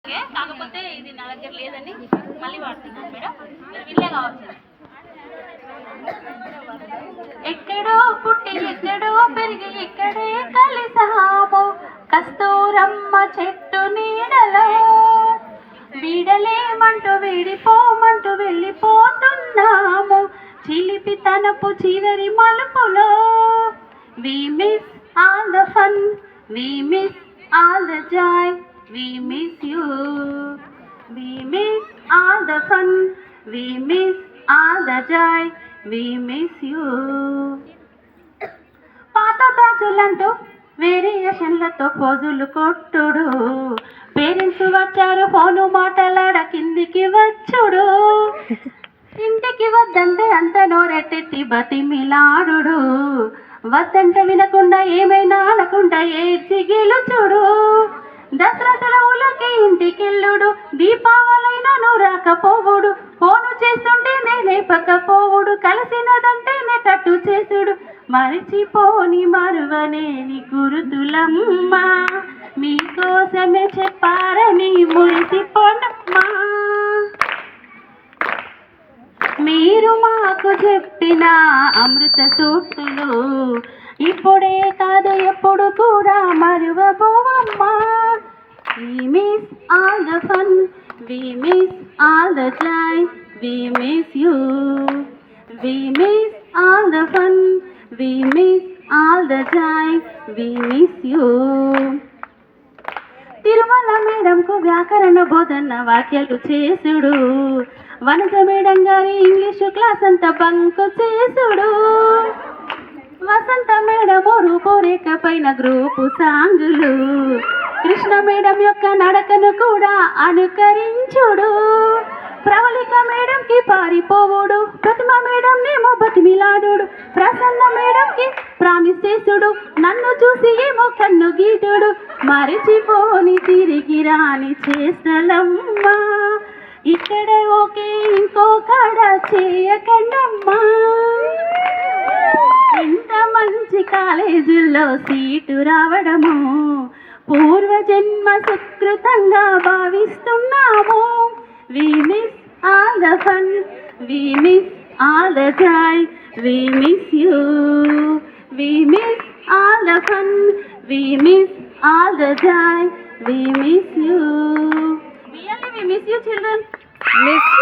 కాకపోతే ఇది నా దగ్గర లేదని మళ్ళీ వాడుతున్నాను మేడం. మీరు వీళ్ళే కావచ్చు. ఎక్కడో పుట్టి ఎక్కడో పెరిగి ఇక్కడే కలిసాము కస్తూరమ్మ చెట్టు నీడలో వీడలేమంటూ వీడిపోమంటూ వెళ్ళిపోతున్నాము చిలిపి తనపు చివరి మలుపులో. We miss all the fun, we miss all the joy, we miss you. We miss all the fun, we miss all the joy, we miss you. పాత బ్యాచులంటూ వేరియేషన్లతో పోజులు కొట్టుడు పేరెంట్స్ వచ్చారు ఫోను మాటలాడ కిందికి వచ్చుడు ఇంటికి వద్దంటే అంత నోరెట్టెత్తి బతిమిలాడు వద్దంటే వినకుండా ఏమైనా అనకుండా ఏడ్చి గెలుచుడు దసరా సెలవులకి ఇంటికెళ్ళుడు దీపావళైనా రాకపోవుడు ఫోను చేస్తుంటే లేపకపోవుడు కలిసినదంటేనే కట్టు చేసుడు మరిచిపోని మరువలేని గురుతులమ్మ మీకోసమే చెప్పారని మురిసిపోనమ్మా. మీరు మాకు చెప్పిన అమృత సూక్తులు ఇప్పుడే కాదు ఎప్పుడు కూడా మరువబోవమ్మా. We miss all the fun, we miss all the joy, we miss you. We miss all the fun, we miss all the joy, we miss you. Tirumala మేడంకు వ్యాకరణ బోధన వాక్యాలు చేసుడు వనజ మేడం గారి ఇంగ్లీషు క్లాస్ అంతా బంకు చేసుడు వసంత మేడము రూపురేఖ పైన group సాంగులు Krishna madam యొక్క నడకను కూడా అనుకరించుడు ప్రవళిక మేడంకి పారిపోవుడు ప్రతిమ మేడం నేమో బతిమిలాడు ప్రసన్న మేడంకి ప్రామిస్ చేసుడు నన్ను చూసి ఏమో కన్ను గీటుడు మరిచిపోని తిరిగి రాని చేస్తలమ్మా ఇక్కడ ఓకే ఇంకో కాడ చేయకండమ్మా. ఇంత మంచి కాలేజీల్లో సీటు రావడము పూర్వజన్మ సుకృతంగా భావిస్తున్నాము. We miss all the fun, we miss all the joy, we miss you. We miss all the fun, we miss all the joy, we miss you. Really, we miss you children. Miss